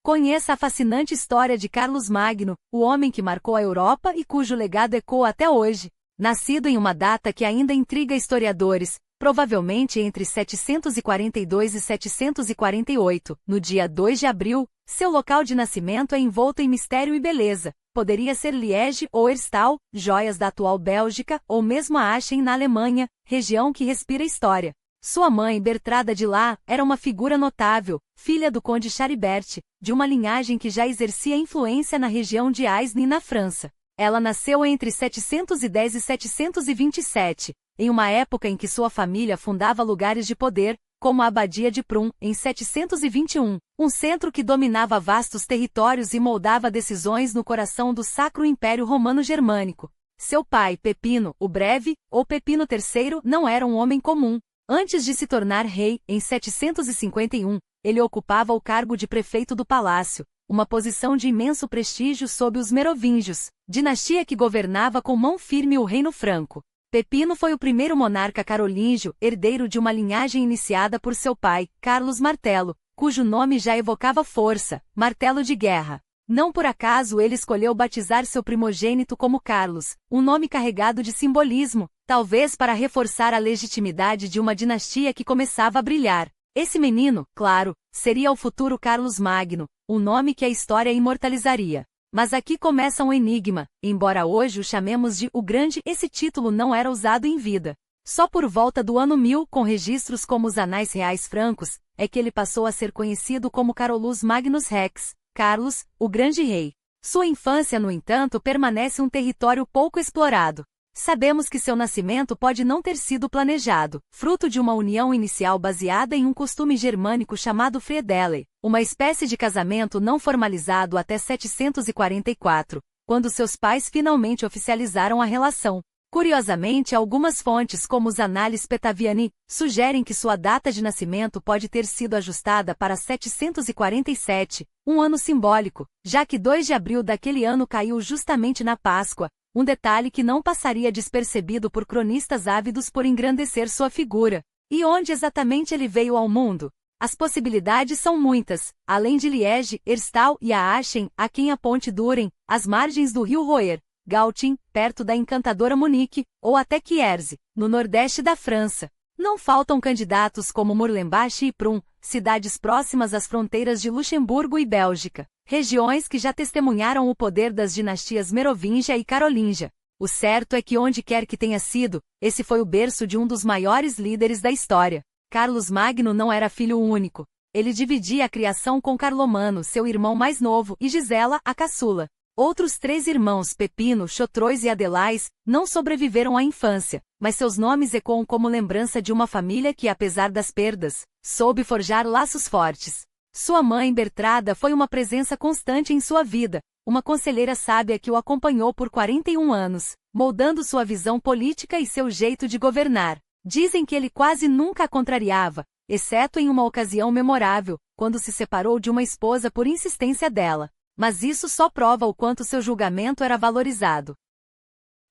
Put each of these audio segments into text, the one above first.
Conheça a fascinante história de Carlos Magno, o homem que marcou a Europa e cujo legado ecoa até hoje. Nascido em uma data que ainda intriga historiadores, provavelmente entre 742 e 748, no dia 2 de abril, seu local de nascimento é envolto em mistério e beleza. Poderia ser Liege ou Herstal, joias da atual Bélgica, ou mesmo Aachen na Alemanha, região que respira história. Sua mãe, Bertrada de La, era uma figura notável, filha do conde Charibert, de uma linhagem que já exercia influência na região de Aisne na França. Ela nasceu entre 710 e 727, em uma época em que sua família fundava lugares de poder, como a Abadia de Prum, em 721, um centro que dominava vastos territórios e moldava decisões no coração do Sacro Império Romano Germânico. Seu pai, Pepino, o Breve, ou Pepino III, não era um homem comum. Antes de se tornar rei, em 751, ele ocupava o cargo de prefeito do palácio, uma posição de imenso prestígio sob os Merovingios, dinastia que governava com mão firme o reino franco. Pepino foi o primeiro monarca carolíngio, herdeiro de uma linhagem iniciada por seu pai, Carlos Martelo, cujo nome já evocava força, martelo de guerra. Não por acaso ele escolheu batizar seu primogênito como Carlos, um nome carregado de simbolismo, talvez para reforçar a legitimidade de uma dinastia que começava a brilhar. Esse menino, claro, seria o futuro Carlos Magno, um nome que a história imortalizaria. Mas aqui começa um enigma, embora hoje o chamemos de O Grande, esse título não era usado em vida. Só por volta do ano 1000, com registros como os Anais Reais Francos, é que ele passou a ser conhecido como Carolus Magnus Rex, Carlos, o Grande Rei. Sua infância, no entanto, permanece um território pouco explorado. Sabemos que seu nascimento pode não ter sido planejado, fruto de uma união inicial baseada em um costume germânico chamado Friedele, uma espécie de casamento não formalizado até 744, quando seus pais finalmente oficializaram a relação. Curiosamente, algumas fontes, como os Annales Petaviani, sugerem que sua data de nascimento pode ter sido ajustada para 747, um ano simbólico, já que 2 de abril daquele ano caiu justamente na Páscoa, um detalhe que não passaria despercebido por cronistas ávidos por engrandecer sua figura. E onde exatamente ele veio ao mundo? As possibilidades são muitas. Além de Liege, Herstal e Aachen, há quem aponte Duren, às margens do rio Roer, Gautin, perto da encantadora Munique, ou até Kierzé, no nordeste da França. Não faltam candidatos como Murlenbach e Prum, cidades próximas às fronteiras de Luxemburgo e Bélgica, regiões que já testemunharam o poder das dinastias Merovingia e Carolíngia. O certo é que onde quer que tenha sido, esse foi o berço de um dos maiores líderes da história. Carlos Magno não era filho único. Ele dividia a criação com Carlomano, seu irmão mais novo, e Gisela, a caçula. Outros 3 irmãos, Pepino, Chotrois e Adelais, não sobreviveram à infância, mas seus nomes ecoam como lembrança de uma família que, apesar das perdas, soube forjar laços fortes. Sua mãe, Bertrada, foi uma presença constante em sua vida, uma conselheira sábia que o acompanhou por 41 anos, moldando sua visão política e seu jeito de governar. Dizem que ele quase nunca a contrariava, exceto em uma ocasião memorável, quando se separou de uma esposa por insistência dela. Mas isso só prova o quanto seu julgamento era valorizado.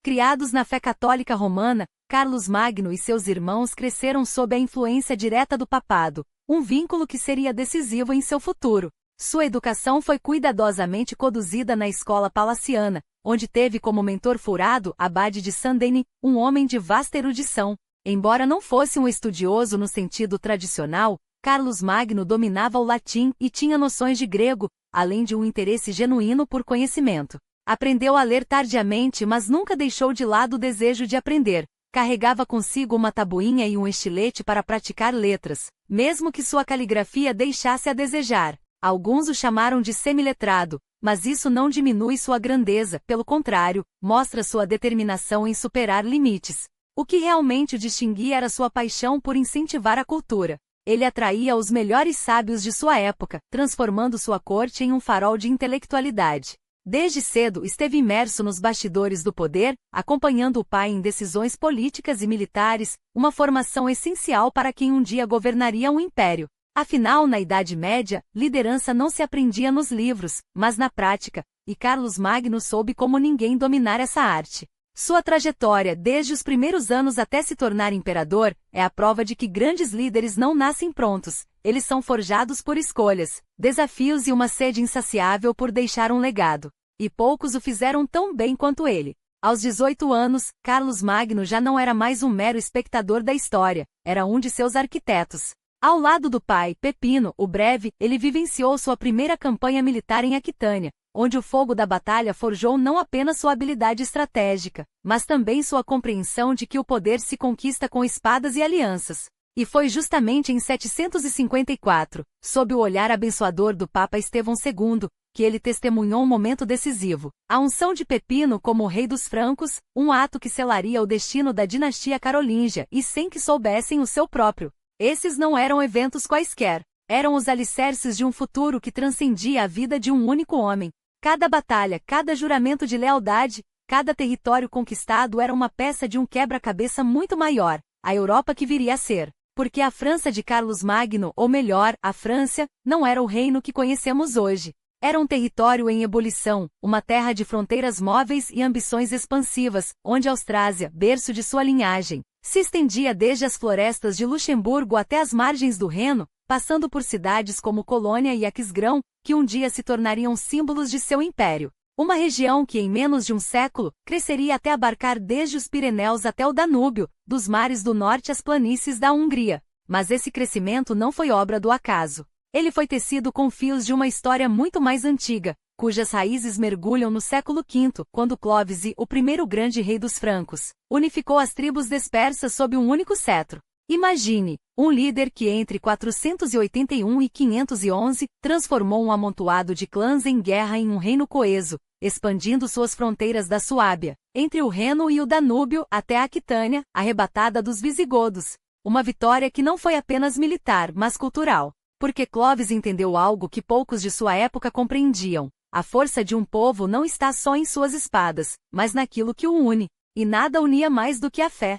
Criados na fé católica romana, Carlos Magno e seus irmãos cresceram sob a influência direta do papado, um vínculo que seria decisivo em seu futuro. Sua educação foi cuidadosamente conduzida na escola palaciana, onde teve como mentor furado Abade de Saint-Denis, um homem de vasta erudição. Embora não fosse um estudioso no sentido tradicional, Carlos Magno dominava o latim e tinha noções de grego, além de um interesse genuíno por conhecimento. Aprendeu a ler tardiamente, mas nunca deixou de lado o desejo de aprender. Carregava consigo uma tabuinha e um estilete para praticar letras, mesmo que sua caligrafia deixasse a desejar. Alguns o chamaram de semiletrado, mas isso não diminui sua grandeza, pelo contrário, mostra sua determinação em superar limites. O que realmente o distinguia era sua paixão por incentivar a cultura. Ele atraía os melhores sábios de sua época, transformando sua corte em um farol de intelectualidade. Desde cedo esteve imerso nos bastidores do poder, acompanhando o pai em decisões políticas e militares, uma formação essencial para quem um dia governaria um império. Afinal, na Idade Média, liderança não se aprendia nos livros, mas na prática, e Carlos Magno soube como ninguém dominar essa arte. Sua trajetória, desde os primeiros anos até se tornar imperador, é a prova de que grandes líderes não nascem prontos, eles são forjados por escolhas, desafios e uma sede insaciável por deixar um legado. E poucos o fizeram tão bem quanto ele. Aos 18 anos, Carlos Magno já não era mais um mero espectador da história, era um de seus arquitetos. Ao lado do pai, Pepino, o Breve, ele vivenciou sua primeira campanha militar em Aquitânia, onde o fogo da batalha forjou não apenas sua habilidade estratégica, mas também sua compreensão de que o poder se conquista com espadas e alianças. E foi justamente em 754, sob o olhar abençoador do Papa Estevão II, que ele testemunhou um momento decisivo, a unção de Pepino como rei dos francos, um ato que selaria o destino da dinastia carolíngia e sem que soubessem o seu próprio. Esses não eram eventos quaisquer, eram os alicerces de um futuro que transcendia a vida de um único homem. Cada batalha, cada juramento de lealdade, cada território conquistado era uma peça de um quebra-cabeça muito maior, a Europa que viria a ser. Porque a França de Carlos Magno, ou melhor, a França, não era o reino que conhecemos hoje. Era um território em ebulição, uma terra de fronteiras móveis e ambições expansivas, onde a Austrásia, berço de sua linhagem, se estendia desde as florestas de Luxemburgo até as margens do Reno, passando por cidades como Colônia e Aquisgrão, que um dia se tornariam símbolos de seu império. Uma região que em menos de um século, cresceria até abarcar desde os Pirineus até o Danúbio, dos mares do norte às planícies da Hungria. Mas esse crescimento não foi obra do acaso. Ele foi tecido com fios de uma história muito mais antiga, cujas raízes mergulham no século V, quando Clovis, o primeiro grande rei dos francos, unificou as tribos dispersas sob um único cetro. Imagine, um líder que entre 481 e 511, transformou um amontoado de clãs em guerra em um reino coeso, expandindo suas fronteiras da Suábia, entre o Reno e o Danúbio até a Aquitânia, arrebatada dos visigodos. Uma vitória que não foi apenas militar, mas cultural. Porque Clovis entendeu algo que poucos de sua época compreendiam. A força de um povo não está só em suas espadas, mas naquilo que o une. E nada unia mais do que a fé.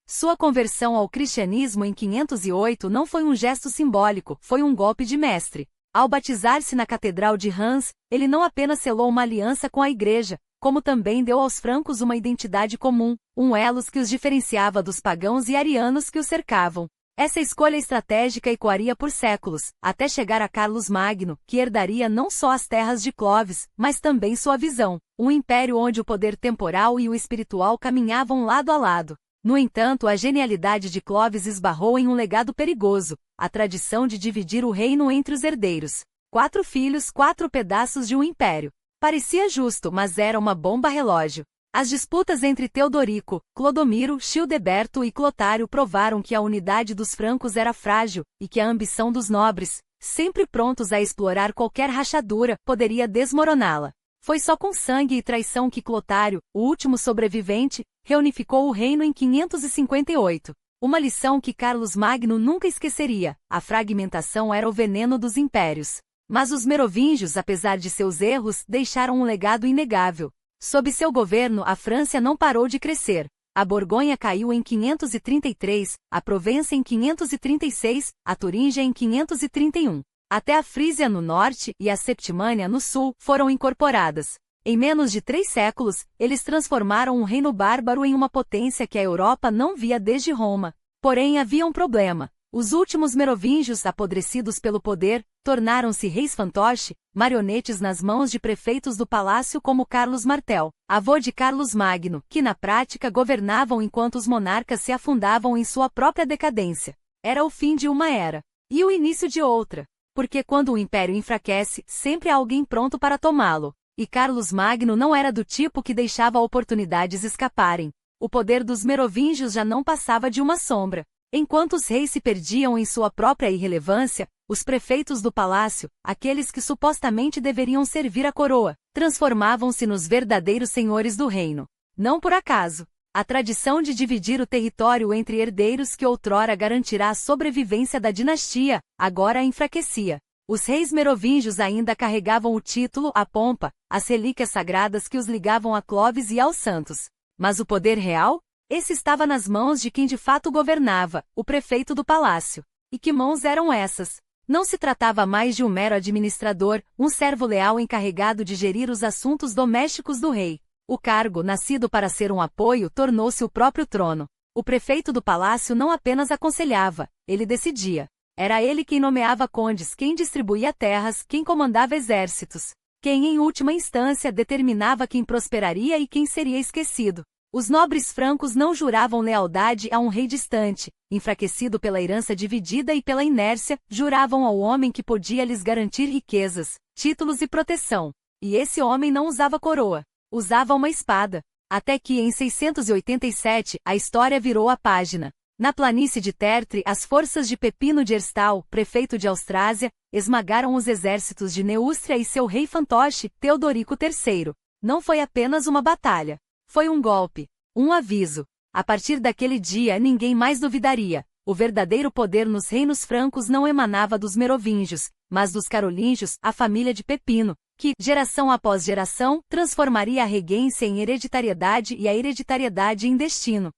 Sua conversão ao cristianismo em 508 não foi um gesto simbólico, foi um golpe de mestre. Ao batizar-se na Catedral de Reims, ele não apenas selou uma aliança com a Igreja, como também deu aos francos uma identidade comum, um elo que os diferenciava dos pagãos e arianos que os cercavam. Essa escolha estratégica ecoaria por séculos, até chegar a Carlos Magno, que herdaria não só as terras de Clovis, mas também sua visão, um império onde o poder temporal e o espiritual caminhavam lado a lado. No entanto, a genialidade de Clovis esbarrou em um legado perigoso, a tradição de dividir o reino entre os herdeiros. 4 filhos, 4 pedaços de um império. Parecia justo, mas era uma bomba relógio. As disputas entre Teodorico, Clodomiro, Childeberto e Clotário provaram que a unidade dos francos era frágil, e que a ambição dos nobres, sempre prontos a explorar qualquer rachadura, poderia desmoroná-la. Foi só com sangue e traição que Clotário, o último sobrevivente, reunificou o reino em 558. Uma lição que Carlos Magno nunca esqueceria: a fragmentação era o veneno dos impérios. Mas os merovingios, apesar de seus erros, deixaram um legado inegável. Sob seu governo, a França não parou de crescer. A Borgonha caiu em 533, a Provença em 536, a Turíngia em 531. Até a Frísia no norte e a Septimânia no sul foram incorporadas. Em menos de 3 séculos, eles transformaram um reino bárbaro em uma potência que a Europa não via desde Roma. Porém, havia um problema. Os últimos merovingios, apodrecidos pelo poder, tornaram-se reis fantoche, marionetes nas mãos de prefeitos do palácio como Carlos Martel, avô de Carlos Magno, que na prática governavam enquanto os monarcas se afundavam em sua própria decadência. Era o fim de uma era. E o início de outra. Porque quando o império enfraquece, sempre há alguém pronto para tomá-lo. E Carlos Magno não era do tipo que deixava oportunidades escaparem. O poder dos merovingios já não passava de uma sombra. Enquanto os reis se perdiam em sua própria irrelevância, os prefeitos do palácio, aqueles que supostamente deveriam servir a coroa, transformavam-se nos verdadeiros senhores do reino. Não por acaso. A tradição de dividir o território entre herdeiros que outrora garantirá a sobrevivência da dinastia, agora a enfraquecia. Os reis merovingios ainda carregavam o título, a pompa, as relíquias sagradas que os ligavam a Clovis e aos santos. Mas o poder real? Esse estava nas mãos de quem de fato governava, o prefeito do palácio. E que mãos eram essas? Não se tratava mais de um mero administrador, um servo leal encarregado de gerir os assuntos domésticos do rei. O cargo, nascido para ser um apoio, tornou-se o próprio trono. O prefeito do palácio não apenas aconselhava, ele decidia. Era ele quem nomeava condes, quem distribuía terras, quem comandava exércitos, quem em última instância determinava quem prosperaria e quem seria esquecido. Os nobres francos não juravam lealdade a um rei distante, enfraquecido pela herança dividida e pela inércia, juravam ao homem que podia lhes garantir riquezas, títulos e proteção. E esse homem não usava coroa, usava uma espada. Até que, em 687, a história virou a página. Na planície de Tertre, as forças de Pepino de Herstal, prefeito de Austrásia, esmagaram os exércitos de Neústria e seu rei fantoche, Teodorico III. Não foi apenas uma batalha. Foi um golpe, um aviso. A partir daquele dia ninguém mais duvidaria. O verdadeiro poder nos reinos francos não emanava dos merovingios, mas dos carolíngios, a família de Pepino, que, geração após geração, transformaria a regência em hereditariedade e a hereditariedade em destino.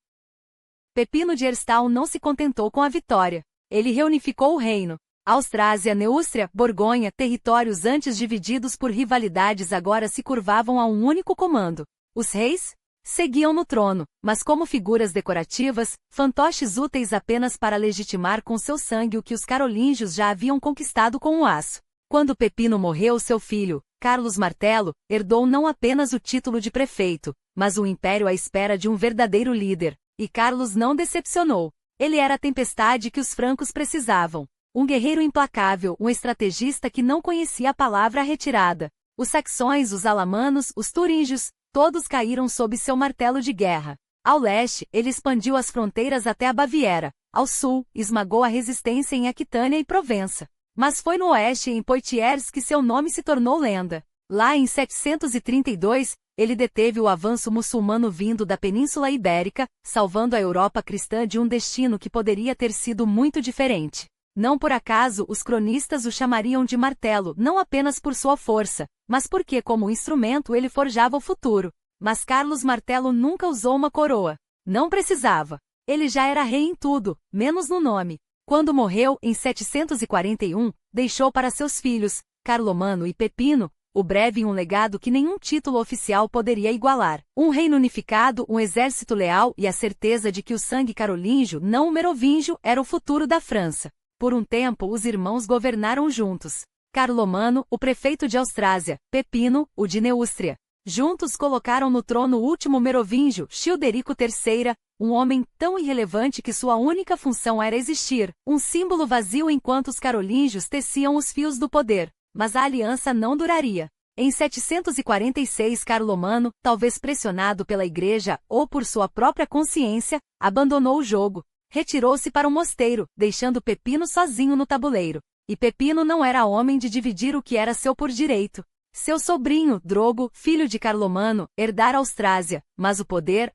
Pepino de Herstal não se contentou com a vitória. Ele reunificou o reino. Austrásia, Neústria, Borgonha, territórios antes divididos por rivalidades agora se curvavam a um único comando. Os reis seguiam no trono, mas como figuras decorativas, fantoches úteis apenas para legitimar com seu sangue o que os carolíngios já haviam conquistado com o aço. Quando Pepino morreu, seu filho, Carlos Martelo, herdou não apenas o título de prefeito, mas o império à espera de um verdadeiro líder. E Carlos não decepcionou. Ele era a tempestade que os francos precisavam. Um guerreiro implacável, um estrategista que não conhecia a palavra retirada. Os saxões, os alamanos, os turíngios, todos caíram sob seu martelo de guerra. Ao leste, ele expandiu as fronteiras até a Baviera. Ao sul, esmagou a resistência em Aquitânia e Provença. Mas foi no oeste, em Poitiers, que seu nome se tornou lenda. Lá em 732, ele deteve o avanço muçulmano vindo da Península Ibérica, salvando a Europa cristã de um destino que poderia ter sido muito diferente. Não por acaso os cronistas o chamariam de martelo, não apenas por sua força, mas porque como instrumento ele forjava o futuro. Mas Carlos Martelo nunca usou uma coroa. Não precisava. Ele já era rei em tudo, menos no nome. Quando morreu, em 741, deixou para seus filhos, Carlomano e Pepino, o breve um legado que nenhum título oficial poderia igualar. Um reino unificado, um exército leal e a certeza de que o sangue carolíngio, não o merovingio, era o futuro da França. Por um tempo os irmãos governaram juntos. Carlomano, o prefeito de Austrásia, Pepino, o de Neústria. Juntos colocaram no trono o último merovingio, Childerico III, um homem tão irrelevante que sua única função era existir, um símbolo vazio enquanto os carolíngios teciam os fios do poder. Mas a aliança não duraria. Em 746 Carlomano, talvez pressionado pela igreja ou por sua própria consciência, abandonou o jogo. Retirou-se para um mosteiro, deixando Pepino sozinho no tabuleiro. E Pepino não era homem de dividir o que era seu por direito. Seu sobrinho, Drogo, filho de Carlomano, herdara Austrásia, mas o poder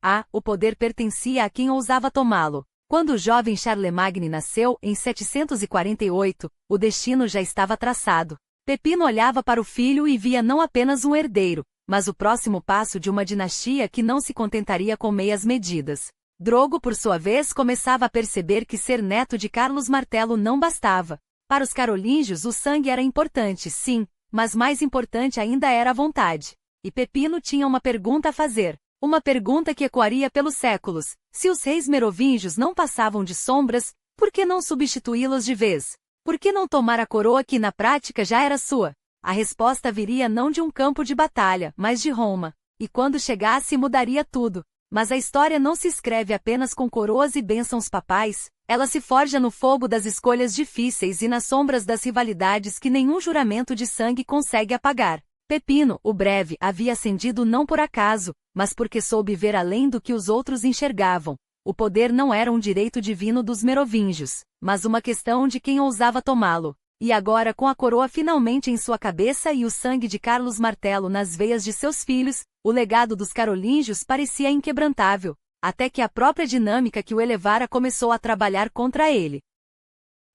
pertencia a quem ousava tomá-lo. Quando o jovem Charlemagne nasceu, em 748, o destino já estava traçado. Pepino olhava para o filho e via não apenas um herdeiro, mas o próximo passo de uma dinastia que não se contentaria com meias medidas. Drogo, por sua vez, começava a perceber que ser neto de Carlos Martelo não bastava. Para os carolíngios o sangue era importante, sim, mas mais importante ainda era a vontade. E Pepino tinha uma pergunta a fazer. Uma pergunta que ecoaria pelos séculos. Se os reis merovingios não passavam de sombras, por que não substituí-los de vez? Por que não tomar a coroa que na prática já era sua? A resposta viria não de um campo de batalha, mas de Roma. E quando chegasse mudaria tudo. Mas a história não se escreve apenas com coroas e bênçãos papais, ela se forja no fogo das escolhas difíceis e nas sombras das rivalidades que nenhum juramento de sangue consegue apagar. Pepino, o breve, havia ascendido não por acaso, mas porque soube ver além do que os outros enxergavam. O poder não era um direito divino dos merovingios, mas uma questão de quem ousava tomá-lo. E agora, com a coroa finalmente em sua cabeça e o sangue de Carlos Martelo nas veias de seus filhos, o legado dos carolíngios parecia inquebrantável, até que a própria dinâmica que o elevara começou a trabalhar contra ele.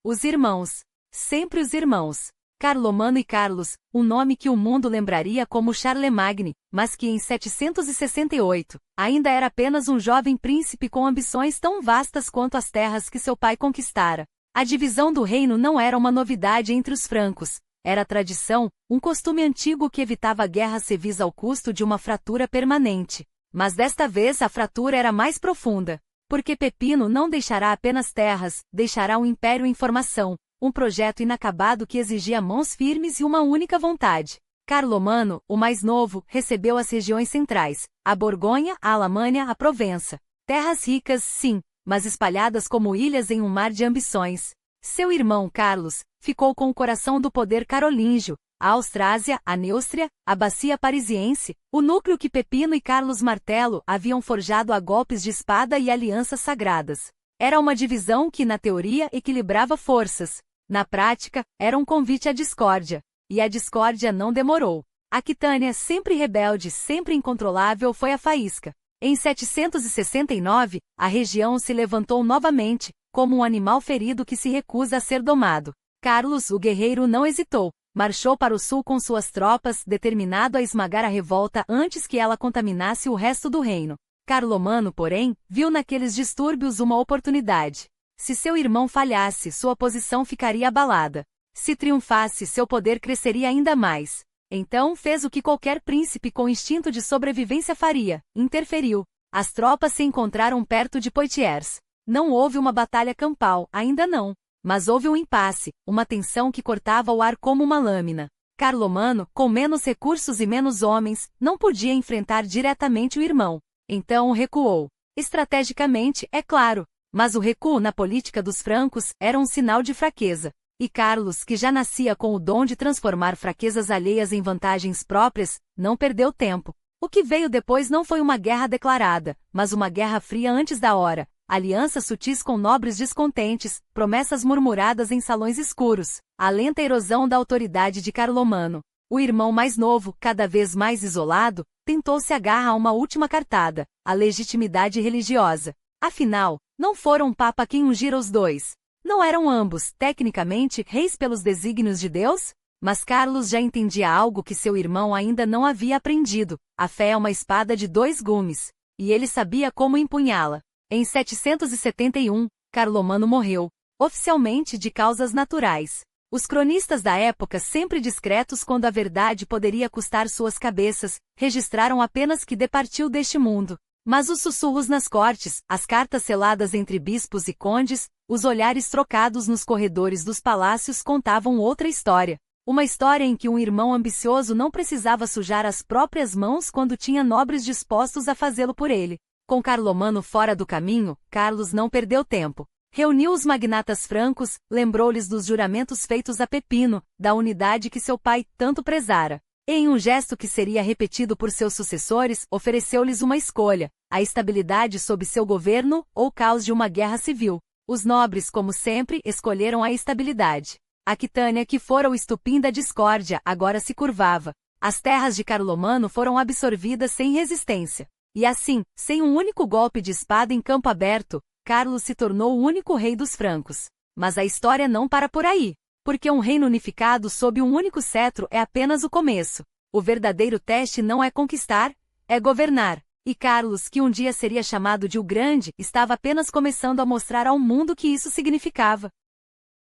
Os irmãos. Sempre os irmãos. Carlomano e Carlos, um nome que o mundo lembraria como Charlemagne, mas que em 768, ainda era apenas um jovem príncipe com ambições tão vastas quanto as terras que seu pai conquistara. A divisão do reino não era uma novidade entre os francos. Era tradição, um costume antigo que evitava a guerra civil ao custo de uma fratura permanente. Mas desta vez a fratura era mais profunda. Porque Pepino não deixará apenas terras, deixará um império em formação, um projeto inacabado que exigia mãos firmes e uma única vontade. Carlomano, o mais novo, recebeu as regiões centrais, a Borgonha, a Alamânia, a Provença. Terras ricas, sim, mas espalhadas como ilhas em um mar de ambições. Seu irmão Carlos ficou com o coração do poder carolíngio, a Austrásia, a Neustria, a Bacia Parisiense, o núcleo que Pepino e Carlos Martelo haviam forjado a golpes de espada e alianças sagradas. Era uma divisão que, na teoria, equilibrava forças. Na prática, era um convite à discórdia. E a discórdia não demorou. Aquitânia, sempre rebelde, sempre incontrolável, foi a faísca. Em 769, a região se levantou novamente, como um animal ferido que se recusa a ser domado. Carlos, o guerreiro, não hesitou. Marchou para o sul com suas tropas, determinado a esmagar a revolta antes que ela contaminasse o resto do reino. Carlomano, porém, viu naqueles distúrbios uma oportunidade. Se seu irmão falhasse, sua posição ficaria abalada. Se triunfasse, seu poder cresceria ainda mais. Então fez o que qualquer príncipe com instinto de sobrevivência faria, interferiu. As tropas se encontraram perto de Poitiers. Não houve uma batalha campal, ainda não. Mas houve um impasse, uma tensão que cortava o ar como uma lâmina. Carlomano, com menos recursos e menos homens, não podia enfrentar diretamente o irmão. Então recuou. Estrategicamente, é claro. Mas o recuo na política dos francos era um sinal de fraqueza. E Carlos, que já nascia com o dom de transformar fraquezas alheias em vantagens próprias, não perdeu tempo. O que veio depois não foi uma guerra declarada, mas uma guerra fria antes da hora. Alianças sutis com nobres descontentes, promessas murmuradas em salões escuros, a lenta erosão da autoridade de Carlomano. O irmão mais novo, cada vez mais isolado, tentou se agarrar a uma última cartada, a legitimidade religiosa. Afinal, não foram Papa quem ungira os dois. Não eram ambos, tecnicamente, reis pelos desígnios de Deus? Mas Carlos já entendia algo que seu irmão ainda não havia aprendido. A fé é uma espada de dois gumes. E ele sabia como empunhá-la. Em 771, Carlomano morreu, oficialmente de causas naturais. Os cronistas da época, sempre discretos quando a verdade poderia custar suas cabeças, registraram apenas que departiu deste mundo. Mas os sussurros nas cortes, as cartas seladas entre bispos e condes, os olhares trocados nos corredores dos palácios contavam outra história. Uma história em que um irmão ambicioso não precisava sujar as próprias mãos quando tinha nobres dispostos a fazê-lo por ele. Com Carlomano fora do caminho, Carlos não perdeu tempo. Reuniu os magnatas francos, lembrou-lhes dos juramentos feitos a Pepino, da unidade que seu pai tanto prezara. E em um gesto que seria repetido por seus sucessores, ofereceu-lhes uma escolha: a estabilidade sob seu governo ou o caos de uma guerra civil. Os nobres, como sempre, escolheram a estabilidade. Aquitânia, que fora o estupim da discórdia, agora se curvava. As terras de Carlomano foram absorvidas sem resistência. E assim, sem um único golpe de espada em campo aberto, Carlos se tornou o único rei dos francos. Mas a história não para por aí. Porque um reino unificado sob um único cetro é apenas o começo. O verdadeiro teste não é conquistar, é governar. E Carlos, que um dia seria chamado de o Grande, estava apenas começando a mostrar ao mundo o que isso significava.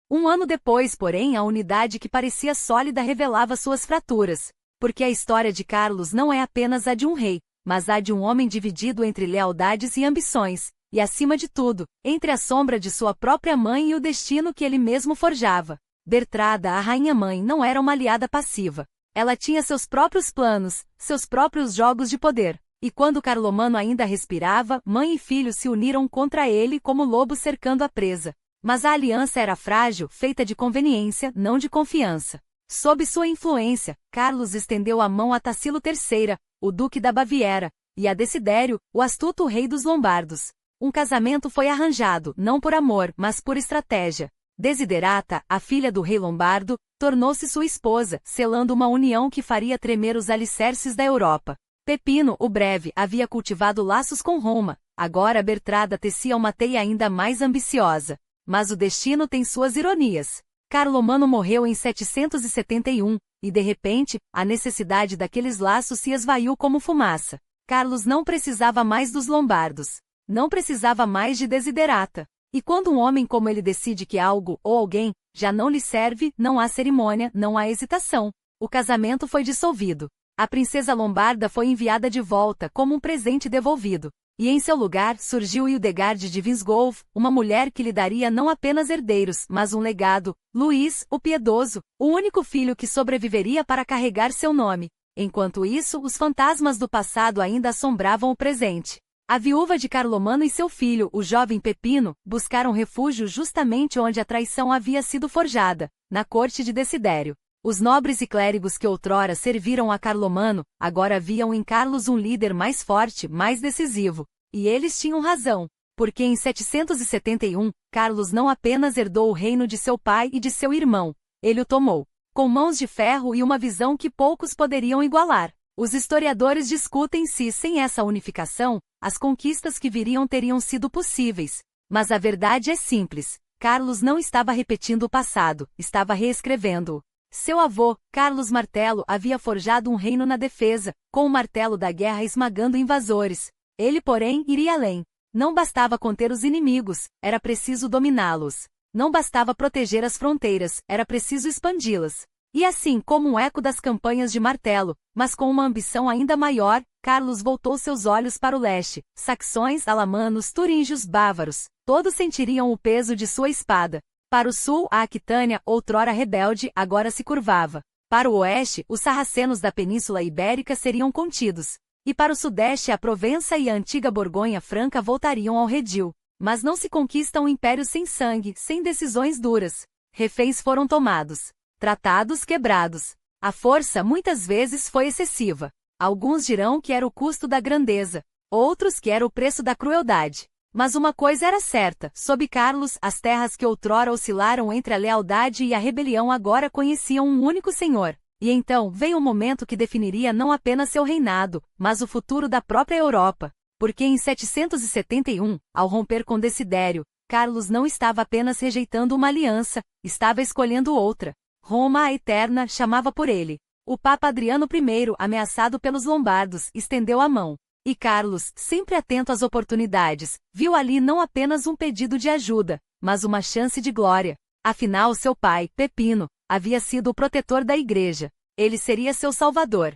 Um ano depois, porém, a unidade que parecia sólida revelava suas fraturas. Porque a história de Carlos não é apenas a de um rei, mas a de um homem dividido entre lealdades e ambições, e acima de tudo, entre a sombra de sua própria mãe e o destino que ele mesmo forjava. Bertrada, a rainha-mãe, não era uma aliada passiva. Ela tinha seus próprios planos, seus próprios jogos de poder. E quando Carlomano ainda respirava, mãe e filho se uniram contra ele como lobos cercando a presa. Mas a aliança era frágil, feita de conveniência, não de confiança. Sob sua influência, Carlos estendeu a mão a Tassilo III, o duque da Baviera, e a Desidério, o astuto rei dos Lombardos. Um casamento foi arranjado, não por amor, mas por estratégia. Desiderata, a filha do rei lombardo, tornou-se sua esposa, selando uma união que faria tremer os alicerces da Europa. Pepino, o Breve, havia cultivado laços com Roma, agora Bertrada tecia uma teia ainda mais ambiciosa. Mas o destino tem suas ironias. Carlomano morreu em 771, e de repente, a necessidade daqueles laços se esvaiu como fumaça. Carlos não precisava mais dos lombardos. Não precisava mais de Desiderata. E quando um homem como ele decide que algo, ou alguém, já não lhe serve, não há cerimônia, não há hesitação. O casamento foi dissolvido. A princesa lombarda foi enviada de volta como um presente devolvido. E em seu lugar surgiu Hildegard de Winsgolf, uma mulher que lhe daria não apenas herdeiros, mas um legado, Luís, o Piedoso, o único filho que sobreviveria para carregar seu nome. Enquanto isso, os fantasmas do passado ainda assombravam o presente. A viúva de Carlomano e seu filho, o jovem Pepino, buscaram refúgio justamente onde a traição havia sido forjada, na corte de Desidério. Os nobres e clérigos que outrora serviram a Carlomano, agora viam em Carlos um líder mais forte, mais decisivo. E eles tinham razão, porque em 771, Carlos não apenas herdou o reino de seu pai e de seu irmão, ele o tomou, com mãos de ferro e uma visão que poucos poderiam igualar. Os historiadores discutem se, sem essa unificação, as conquistas que viriam teriam sido possíveis. Mas a verdade é simples, Carlos não estava repetindo o passado, estava reescrevendo-o. Seu avô, Carlos Martelo, havia forjado um reino na defesa, com o martelo da guerra esmagando invasores. Ele, porém, iria além. Não bastava conter os inimigos, era preciso dominá-los. Não bastava proteger as fronteiras, era preciso expandi-las. E assim como um eco das campanhas de Martelo, mas com uma ambição ainda maior, Carlos voltou seus olhos para o leste. Saxões, alamanos, turíngios, bávaros, todos sentiriam o peso de sua espada. Para o sul, a Aquitânia, outrora rebelde, agora se curvava. Para o oeste, os sarracenos da Península Ibérica seriam contidos. E para o sudeste, a Provença e a antiga Borgonha Franca voltariam ao redil. Mas não se conquista um império sem sangue, sem decisões duras. Reféns foram tomados. Tratados quebrados. A força muitas vezes foi excessiva. Alguns dirão que era o custo da grandeza. Outros que era o preço da crueldade. Mas uma coisa era certa, sob Carlos, as terras que outrora oscilaram entre a lealdade e a rebelião agora conheciam um único senhor. E então veio o momento que definiria não apenas seu reinado, mas o futuro da própria Europa. Porque em 771, ao romper com Desidério, Carlos não estava apenas rejeitando uma aliança, estava escolhendo outra. Roma, a eterna, chamava por ele. O Papa Adriano I, ameaçado pelos lombardos, estendeu a mão. E Carlos, sempre atento às oportunidades, viu ali não apenas um pedido de ajuda, mas uma chance de glória. Afinal, seu pai, Pepino, havia sido o protetor da igreja. Ele seria seu salvador.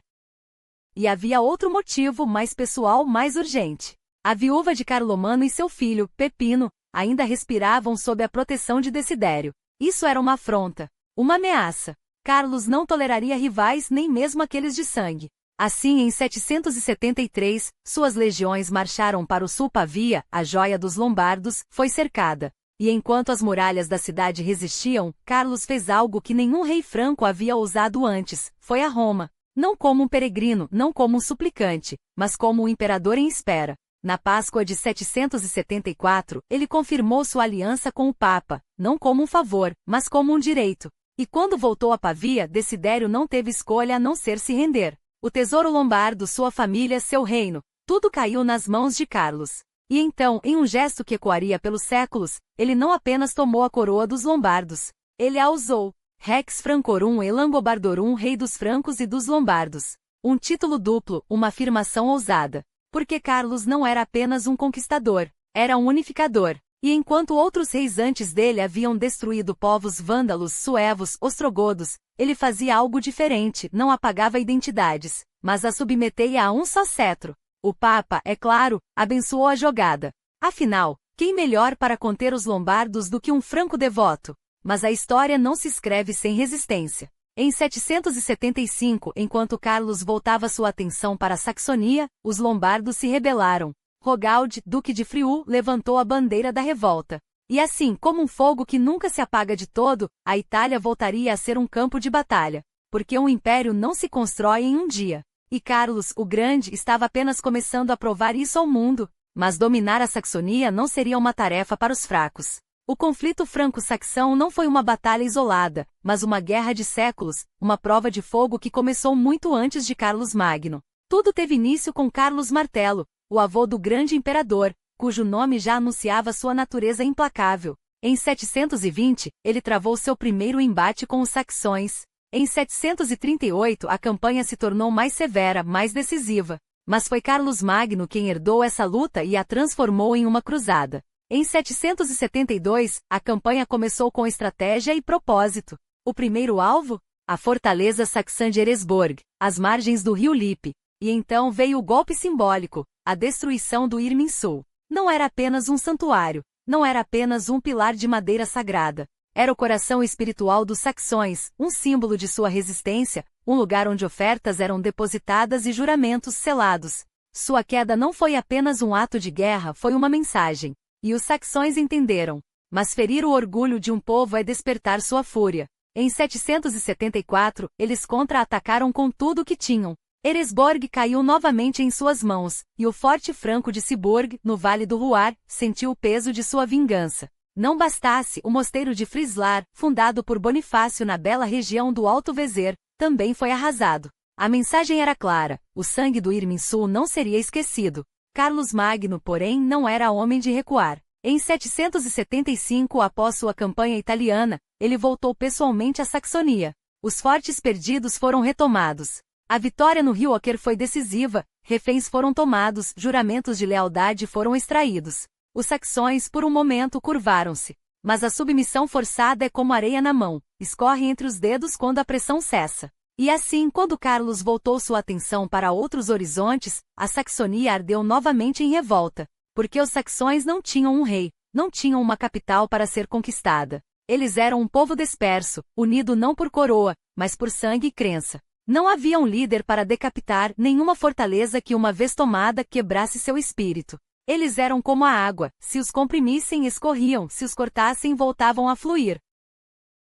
E havia outro motivo mais pessoal, mais urgente. A viúva de Carlomano e seu filho, Pepino, ainda respiravam sob a proteção de Desidério. Isso era uma afronta, uma ameaça. Carlos não toleraria rivais nem mesmo aqueles de sangue. Assim, em 773, suas legiões marcharam para o sul. Pavia, a joia dos lombardos, foi cercada. E enquanto as muralhas da cidade resistiam, Carlos fez algo que nenhum rei franco havia ousado antes, foi a Roma. Não como um peregrino, não como um suplicante, mas como um imperador em espera. Na Páscoa de 774, ele confirmou sua aliança com o Papa, não como um favor, mas como um direito. E quando voltou a Pavia, Desidério não teve escolha a não ser se render. O tesouro lombardo, sua família, seu reino, tudo caiu nas mãos de Carlos. E então, em um gesto que ecoaria pelos séculos, ele não apenas tomou a coroa dos lombardos, ele a usou. Rex Francorum e Langobardorum, rei dos francos e dos lombardos. Um título duplo, uma afirmação ousada. Porque Carlos não era apenas um conquistador, era um unificador. E enquanto outros reis antes dele haviam destruído povos vândalos, suevos, ostrogodos, ele fazia algo diferente, não apagava identidades, mas a submetia a um só cetro. O Papa, é claro, abençoou a jogada. Afinal, quem melhor para conter os lombardos do que um franco devoto? Mas a história não se escreve sem resistência. Em 775, enquanto Carlos voltava sua atenção para a Saxonia, os lombardos se rebelaram. Rogalde, duque de Friul, levantou a bandeira da revolta. E assim, como um fogo que nunca se apaga de todo, a Itália voltaria a ser um campo de batalha. Porque um império não se constrói em um dia. E Carlos, o Grande, estava apenas começando a provar isso ao mundo. Mas dominar a Saxonia não seria uma tarefa para os fracos. O conflito franco-saxão não foi uma batalha isolada, mas uma guerra de séculos, uma prova de fogo que começou muito antes de Carlos Magno. Tudo teve início com Carlos Martelo, o avô do grande imperador, cujo nome já anunciava sua natureza implacável. Em 720, ele travou seu primeiro embate com os saxões. Em 738, a campanha se tornou mais severa, mais decisiva. Mas foi Carlos Magno quem herdou essa luta e a transformou em uma cruzada. Em 772, a campanha começou com estratégia e propósito. O primeiro alvo? A fortaleza saxã de Eresborg, às margens do rio Lippe. E então veio o golpe simbólico, a destruição do Irminsul. Não era apenas um santuário, não era apenas um pilar de madeira sagrada. Era o coração espiritual dos saxões, um símbolo de sua resistência, um lugar onde ofertas eram depositadas e juramentos selados. Sua queda não foi apenas um ato de guerra, foi uma mensagem. E os saxões entenderam. Mas ferir o orgulho de um povo é despertar sua fúria. Em 774, eles contra-atacaram com tudo o que tinham. Eresborg caiu novamente em suas mãos, e o forte franco de Siburg, no Vale do Loire, sentiu o peso de sua vingança. Não bastasse, o mosteiro de Frislar, fundado por Bonifácio na bela região do Alto Vézer, também foi arrasado. A mensagem era clara, o sangue do Irminsul não seria esquecido. Carlos Magno, porém, não era homem de recuar. Em 775, após sua campanha italiana, ele voltou pessoalmente à Saxonia. Os fortes perdidos foram retomados. A vitória no rio Oker foi decisiva, reféns foram tomados, juramentos de lealdade foram extraídos. Os saxões, por um momento, curvaram-se. Mas a submissão forçada é como areia na mão, escorre entre os dedos quando a pressão cessa. E assim, quando Carlos voltou sua atenção para outros horizontes, a Saxonia ardeu novamente em revolta. Porque os saxões não tinham um rei, não tinham uma capital para ser conquistada. Eles eram um povo disperso, unido não por coroa, mas por sangue e crença. Não havia um líder para decapitar, nenhuma fortaleza que uma vez tomada quebrasse seu espírito. Eles eram como a água, se os comprimissem escorriam, se os cortassem voltavam a fluir.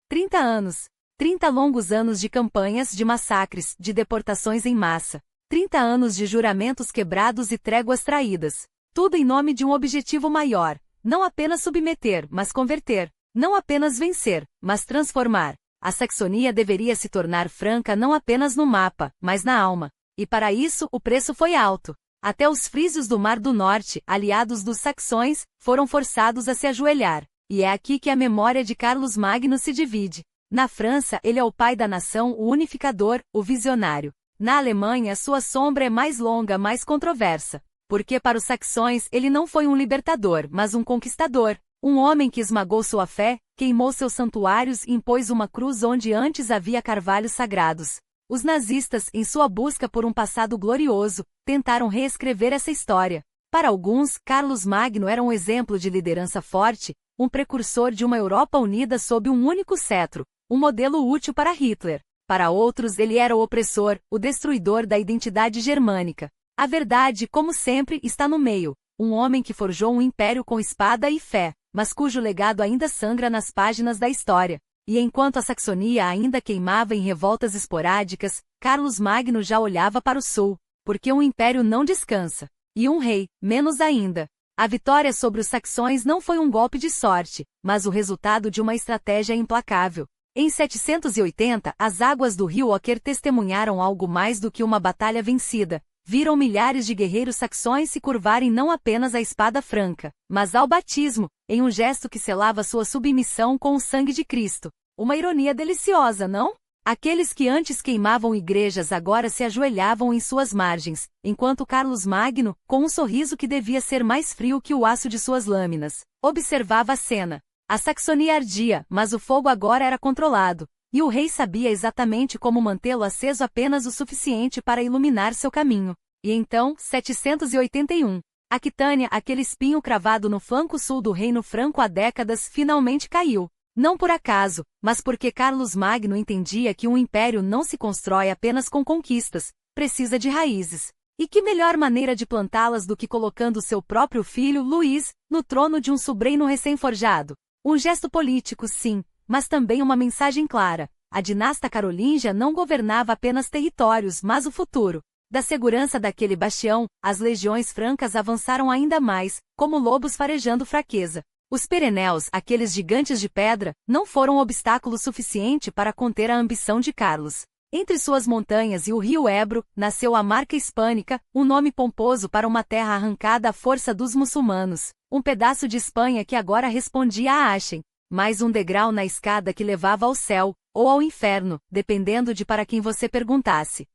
30 anos. 30 longos anos de campanhas, de massacres, de deportações em massa. 30 anos de juramentos quebrados e tréguas traídas. Tudo em nome de um objetivo maior. Não apenas submeter, mas converter. Não apenas vencer, mas transformar. A Saxonia deveria se tornar franca não apenas no mapa, mas na alma. E para isso, o preço foi alto. Até os frísios do Mar do Norte, aliados dos saxões, foram forçados a se ajoelhar. E é aqui que a memória de Carlos Magno se divide. Na França, ele é o pai da nação, o unificador, o visionário. Na Alemanha, sua sombra é mais longa, mais controversa. Porque para os saxões, ele não foi um libertador, mas um conquistador. Um homem que esmagou sua fé, queimou seus santuários e impôs uma cruz onde antes havia carvalhos sagrados. Os nazistas, em sua busca por um passado glorioso, tentaram reescrever essa história. Para alguns, Carlos Magno era um exemplo de liderança forte, um precursor de uma Europa unida sob um único cetro, um modelo útil para Hitler. Para outros, ele era o opressor, o destruidor da identidade germânica. A verdade, como sempre, está no meio. Um homem que forjou um império com espada e fé, mas cujo legado ainda sangra nas páginas da história. E enquanto a Saxonia ainda queimava em revoltas esporádicas, Carlos Magno já olhava para o sul, porque um império não descansa. E um rei, menos ainda. A vitória sobre os saxões não foi um golpe de sorte, mas o resultado de uma estratégia implacável. Em 780, as águas do rio Oker testemunharam algo mais do que uma batalha vencida. Viram milhares de guerreiros saxões se curvarem não apenas à espada franca, mas ao batismo, em um gesto que selava sua submissão com o sangue de Cristo. Uma ironia deliciosa, não? Aqueles que antes queimavam igrejas agora se ajoelhavam em suas margens, enquanto Carlos Magno, com um sorriso que devia ser mais frio que o aço de suas lâminas, observava a cena. A Saxonia ardia, mas o fogo agora era controlado. E o rei sabia exatamente como mantê-lo aceso apenas o suficiente para iluminar seu caminho. E então, 781. Aquitânia, aquele espinho cravado no flanco sul do reino franco há décadas, finalmente caiu. Não por acaso, mas porque Carlos Magno entendia que um império não se constrói apenas com conquistas, precisa de raízes. E que melhor maneira de plantá-las do que colocando seu próprio filho, Luís, no trono de um sobreino recém-forjado? Um gesto político, sim, mas também uma mensagem clara. A dinasta carolíngia não governava apenas territórios, mas o futuro. Da segurança daquele bastião, as legiões francas avançaram ainda mais, como lobos farejando fraqueza. Os Pirineus, aqueles gigantes de pedra, não foram obstáculo suficiente para conter a ambição de Carlos. Entre suas montanhas e o rio Ebro, nasceu a Marca Hispânica, um nome pomposo para uma terra arrancada à força dos muçulmanos. Um pedaço de Espanha que agora respondia a Aachen. Mais um degrau na escada que levava ao céu, ou ao inferno, dependendo de para quem você perguntasse.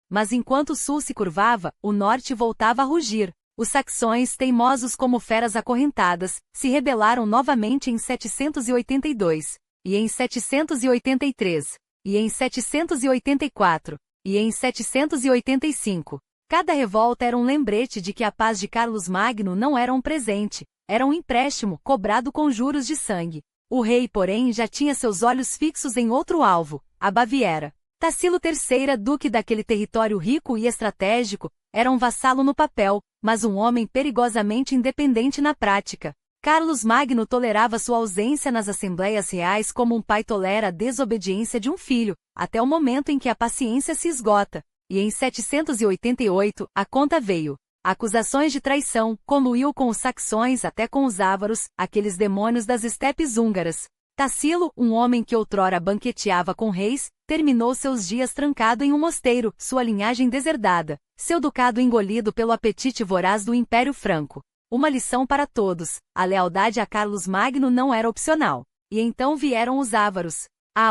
Mas enquanto o sul se curvava, o norte voltava a rugir. Os saxões, teimosos como feras acorrentadas, se rebelaram novamente em 782, e em 783, e em 784, e em 785. Cada revolta era um lembrete de que a paz de Carlos Magno não era um presente, era um empréstimo cobrado com juros de sangue. O rei, porém, já tinha seus olhos fixos em outro alvo, a Baviera. Tassilo III, duque daquele território rico e estratégico, era um vassalo no papel, mas um homem perigosamente independente na prática. Carlos Magno tolerava sua ausência nas assembleias reais como um pai tolera a desobediência de um filho, até o momento em que a paciência se esgota. E em 788, a conta veio. Acusações de traição, coluiu com os saxões até com os ávaros, aqueles demônios das estepes húngaras. Tassilo, um homem que outrora banqueteava com reis, terminou seus dias trancado em um mosteiro, sua linhagem deserdada, seu ducado engolido pelo apetite voraz do Império Franco. Uma lição para todos, a lealdade a Carlos Magno não era opcional. E então vieram os ávaros.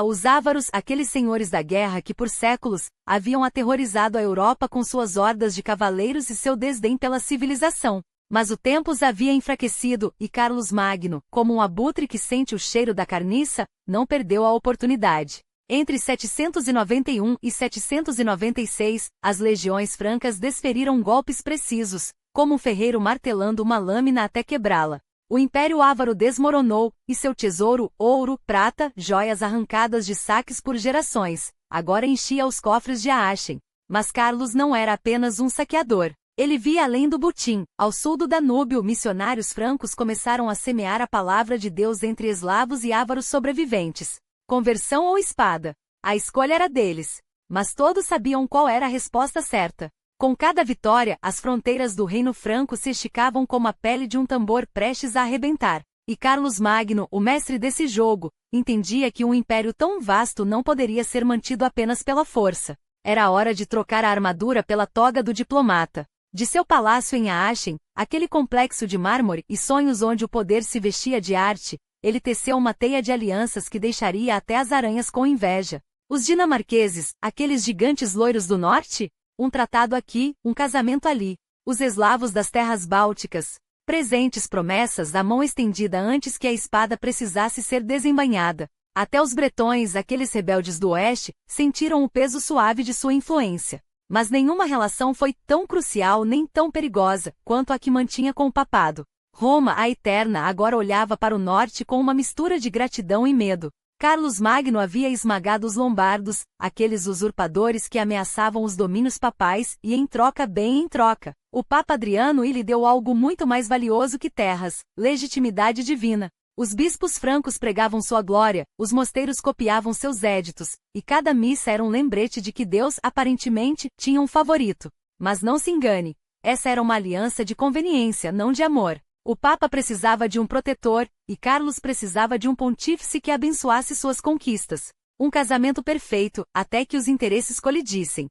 Os ávaros, aqueles senhores da guerra que por séculos haviam aterrorizado a Europa com suas hordas de cavaleiros e seu desdém pela civilização. Mas o tempo os havia enfraquecido, e Carlos Magno, como um abutre que sente o cheiro da carniça, não perdeu a oportunidade. Entre 791 e 796, as legiões francas desferiram golpes precisos, como um ferreiro martelando uma lâmina até quebrá-la. O Império Ávaro desmoronou, e seu tesouro, ouro, prata, joias arrancadas de saques por gerações, agora enchia os cofres de Aachen. Mas Carlos não era apenas um saqueador. Ele via além do Butim. Ao sul do Danúbio, missionários francos começaram a semear a palavra de Deus entre eslavos e ávaros sobreviventes. Conversão ou espada? A escolha era deles. Mas todos sabiam qual era a resposta certa. Com cada vitória, as fronteiras do reino franco se esticavam como a pele de um tambor prestes a arrebentar. E Carlos Magno, o mestre desse jogo, entendia que um império tão vasto não poderia ser mantido apenas pela força. Era a hora de trocar a armadura pela toga do diplomata. De seu palácio em Aachen, aquele complexo de mármore e sonhos onde o poder se vestia de arte, ele teceu uma teia de alianças que deixaria até as aranhas com inveja. Os dinamarqueses, aqueles gigantes loiros do norte? Um tratado aqui, um casamento ali. Os eslavos das terras bálticas. Presentes, promessas, a mão estendida antes que a espada precisasse ser desembainhada. Até os bretões, aqueles rebeldes do oeste, sentiram o peso suave de sua influência. Mas nenhuma relação foi tão crucial nem tão perigosa quanto a que mantinha com o papado. Roma, a eterna, agora olhava para o norte com uma mistura de gratidão e medo. Carlos Magno havia esmagado os lombardos, aqueles usurpadores que ameaçavam os domínios papais, e em troca, bem em troca, o Papa Adriano lhe deu algo muito mais valioso que terras: legitimidade divina. Os bispos francos pregavam sua glória, os mosteiros copiavam seus éditos, e cada missa era um lembrete de que Deus, aparentemente, tinha um favorito. Mas não se engane, essa era uma aliança de conveniência, não de amor. O Papa precisava de um protetor, e Carlos precisava de um pontífice que abençoasse suas conquistas. Um casamento perfeito, até que os interesses colidissem.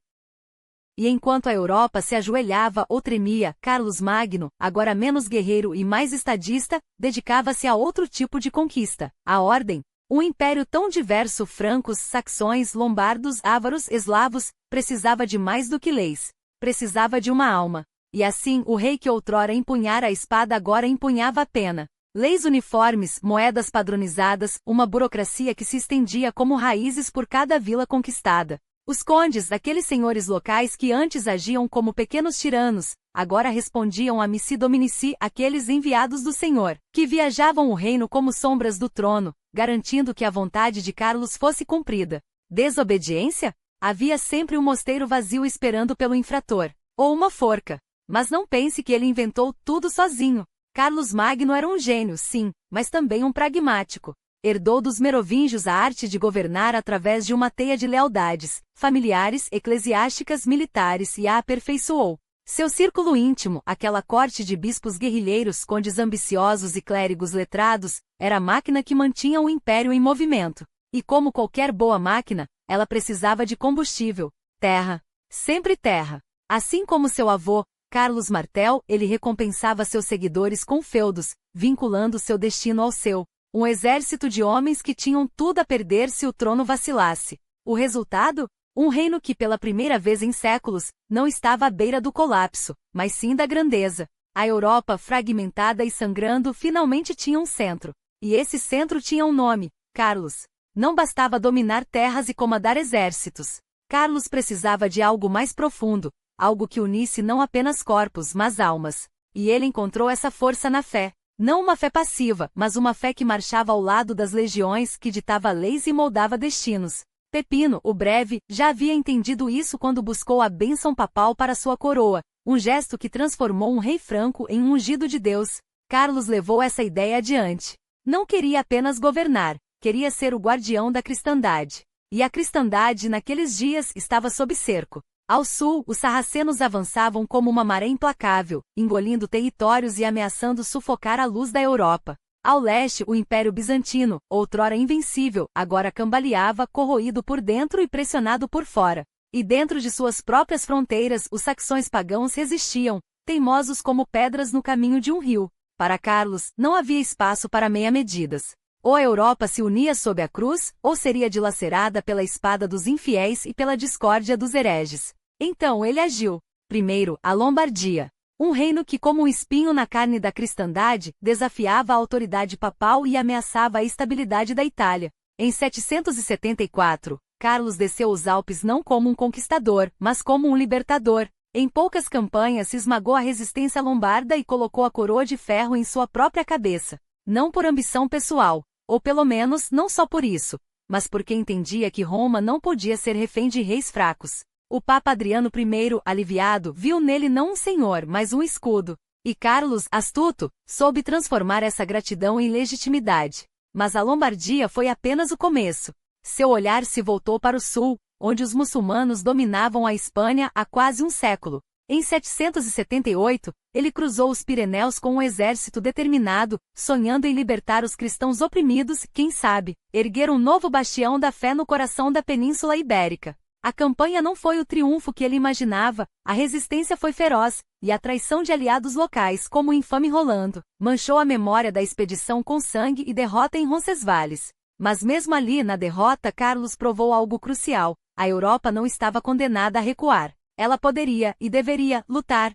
E enquanto a Europa se ajoelhava ou tremia, Carlos Magno, agora menos guerreiro e mais estadista, dedicava-se a outro tipo de conquista: a ordem. Um império tão diverso, francos, saxões, lombardos, ávaros, eslavos, precisava de mais do que leis. Precisava de uma alma. E assim, o rei que outrora empunhara a espada agora empunhava a pena. Leis uniformes, moedas padronizadas, uma burocracia que se estendia como raízes por cada vila conquistada. Os condes, aqueles senhores locais que antes agiam como pequenos tiranos, agora respondiam a missi dominici, aqueles enviados do Senhor, que viajavam o reino como sombras do trono, garantindo que a vontade de Carlos fosse cumprida. Desobediência? Havia sempre um mosteiro vazio esperando pelo infrator. Ou uma forca. Mas não pense que ele inventou tudo sozinho. Carlos Magno era um gênio, sim, mas também um pragmático. Herdou dos merovingios a arte de governar através de uma teia de lealdades, familiares, eclesiásticas, militares, e a aperfeiçoou. Seu círculo íntimo, aquela corte de bispos guerrilheiros, condes ambiciosos e clérigos letrados, era a máquina que mantinha o império em movimento. E como qualquer boa máquina, ela precisava de combustível. Terra. Sempre terra. Assim como seu avô, Carlos Martel, ele recompensava seus seguidores com feudos, vinculando seu destino ao seu. Um exército de homens que tinham tudo a perder se o trono vacilasse. O resultado? Um reino que pela primeira vez em séculos, não estava à beira do colapso, mas sim da grandeza. A Europa, fragmentada e sangrando, finalmente tinha um centro. E esse centro tinha um nome: Carlos. Não bastava dominar terras e comandar exércitos. Carlos precisava de algo mais profundo, algo que unisse não apenas corpos, mas almas. E ele encontrou essa força na fé. Não uma fé passiva, mas uma fé que marchava ao lado das legiões, que ditava leis e moldava destinos. Pepino, o Breve, já havia entendido isso quando buscou a bênção papal para sua coroa, um gesto que transformou um rei franco em um ungido de Deus. Carlos levou essa ideia adiante. Não queria apenas governar, queria ser o guardião da cristandade. E a cristandade naqueles dias estava sob cerco. Ao sul, os sarracenos avançavam como uma maré implacável, engolindo territórios e ameaçando sufocar a luz da Europa. Ao leste, o Império Bizantino, outrora invencível, agora cambaleava, corroído por dentro e pressionado por fora. E dentro de suas próprias fronteiras, os saxões pagãos resistiam, teimosos como pedras no caminho de um rio. Para Carlos, não havia espaço para meia-medidas. Ou a Europa se unia sob a cruz, ou seria dilacerada pela espada dos infiéis e pela discórdia dos hereges. Então ele agiu. Primeiro, a Lombardia. Um reino que, como um espinho na carne da cristandade, desafiava a autoridade papal e ameaçava a estabilidade da Itália. Em 774, Carlos desceu os Alpes não como um conquistador, mas como um libertador. Em poucas campanhas esmagou a resistência lombarda e colocou a coroa de ferro em sua própria cabeça. Não por ambição pessoal, ou pelo menos não só por isso, mas porque entendia que Roma não podia ser refém de reis fracos. O Papa Adriano I, aliviado, viu nele não um senhor, mas um escudo. E Carlos, astuto, soube transformar essa gratidão em legitimidade. Mas a Lombardia foi apenas o começo. Seu olhar se voltou para o sul, onde os muçulmanos dominavam a Espanha há quase um século. Em 778, ele cruzou os Pirineus com um exército determinado, sonhando em libertar os cristãos oprimidos e, quem sabe, erguer um novo bastião da fé no coração da Península Ibérica. A campanha não foi o triunfo que ele imaginava, a resistência foi feroz, e a traição de aliados locais, como o infame Rolando, manchou a memória da expedição com sangue e derrota em Roncesvalles. Mas mesmo ali na derrota, Carlos provou algo crucial: a Europa não estava condenada a recuar. Ela poderia, e deveria, lutar.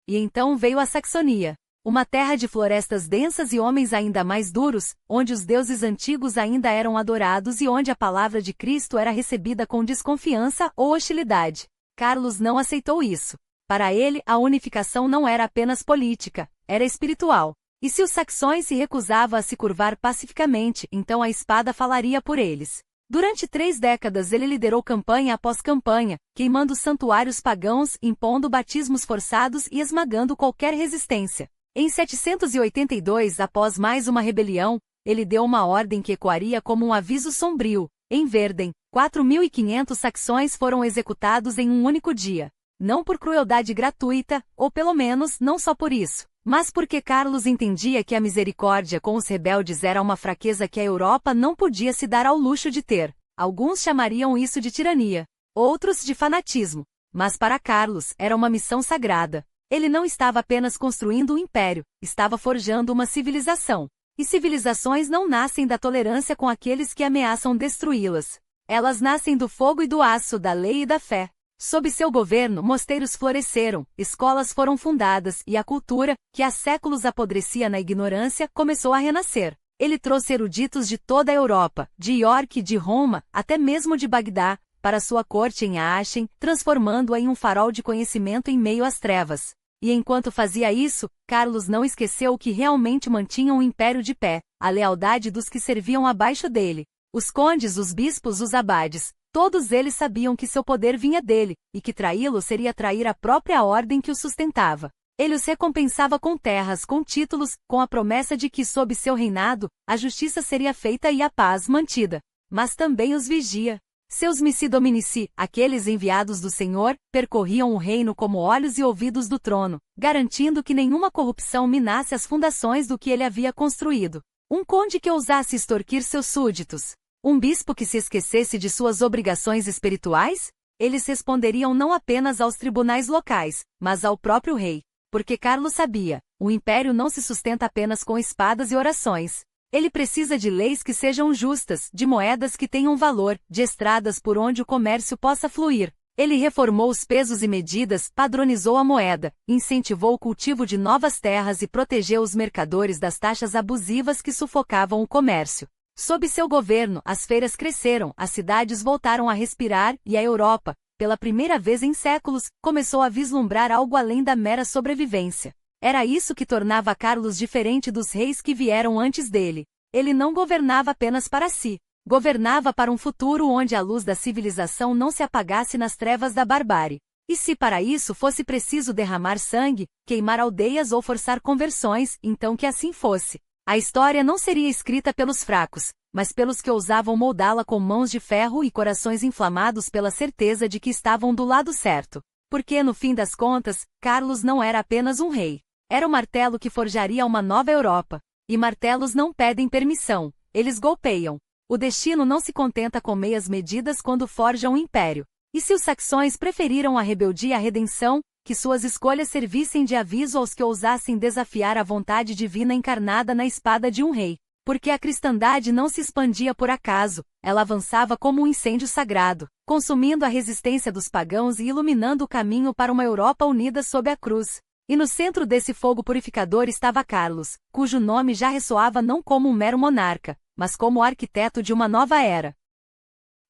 E então veio a Saxonia. Uma terra de florestas densas e homens ainda mais duros, onde os deuses antigos ainda eram adorados e onde a palavra de Cristo era recebida com desconfiança ou hostilidade. Carlos não aceitou isso. Para ele, a unificação não era apenas política, era espiritual. E se os saxões se recusavam a se curvar pacificamente, então a espada falaria por eles. Durante 3 décadas ele liderou campanha após campanha, queimando santuários pagãos, impondo batismos forçados e esmagando qualquer resistência. Em 782, após mais uma rebelião, ele deu uma ordem que ecoaria como um aviso sombrio. Em Verden, 4.500 saxões foram executados em um único dia. Não por crueldade gratuita, ou pelo menos não só por isso, mas porque Carlos entendia que a misericórdia com os rebeldes era uma fraqueza que a Europa não podia se dar ao luxo de ter. Alguns chamariam isso de tirania, outros de fanatismo. Mas para Carlos, era uma missão sagrada. Ele não estava apenas construindo um império, estava forjando uma civilização. E civilizações não nascem da tolerância com aqueles que ameaçam destruí-las. Elas nascem do fogo e do aço, da lei e da fé. Sob seu governo, mosteiros floresceram, escolas foram fundadas e a cultura, que há séculos apodrecia na ignorância, começou a renascer. Ele trouxe eruditos de toda a Europa, de York e de Roma, até mesmo de Bagdá, para sua corte em Aachen, transformando-a em um farol de conhecimento em meio às trevas. E enquanto fazia isso, Carlos não esqueceu o que realmente mantinha o império de pé: a lealdade dos que serviam abaixo dele. Os condes, os bispos, os abades, todos eles sabiam que seu poder vinha dele, e que traí-lo seria trair a própria ordem que o sustentava. Ele os recompensava com terras, com títulos, com a promessa de que sob seu reinado, a justiça seria feita e a paz mantida. Mas também os vigia. Seus missi dominici, aqueles enviados do Senhor, percorriam o reino como olhos e ouvidos do trono, garantindo que nenhuma corrupção minasse as fundações do que ele havia construído. Um conde que ousasse extorquir seus súditos. Um bispo que se esquecesse de suas obrigações espirituais? Eles responderiam não apenas aos tribunais locais, mas ao próprio rei. Porque Carlos sabia, o império não se sustenta apenas com espadas e orações. Ele precisa de leis que sejam justas, de moedas que tenham valor, de estradas por onde o comércio possa fluir. Ele reformou os pesos e medidas, padronizou a moeda, incentivou o cultivo de novas terras e protegeu os mercadores das taxas abusivas que sufocavam o comércio. Sob seu governo, as feiras cresceram, as cidades voltaram a respirar e a Europa, pela primeira vez em séculos, começou a vislumbrar algo além da mera sobrevivência. Era isso que tornava Carlos diferente dos reis que vieram antes dele. Ele não governava apenas para si. Governava para um futuro onde a luz da civilização não se apagasse nas trevas da barbárie. E se para isso fosse preciso derramar sangue, queimar aldeias ou forçar conversões, então que assim fosse. A história não seria escrita pelos fracos, mas pelos que ousavam moldá-la com mãos de ferro e corações inflamados pela certeza de que estavam do lado certo. Porque, no fim das contas, Carlos não era apenas um rei. Era o martelo que forjaria uma nova Europa. E martelos não pedem permissão, eles golpeiam. O destino não se contenta com meias medidas quando forja um império. E se os saxões preferiram a rebeldia à redenção, que suas escolhas servissem de aviso aos que ousassem desafiar a vontade divina encarnada na espada de um rei. Porque a cristandade não se expandia por acaso, ela avançava como um incêndio sagrado, consumindo a resistência dos pagãos e iluminando o caminho para uma Europa unida sob a cruz. E no centro desse fogo purificador estava Carlos, cujo nome já ressoava não como um mero monarca, mas como o arquiteto de uma nova era.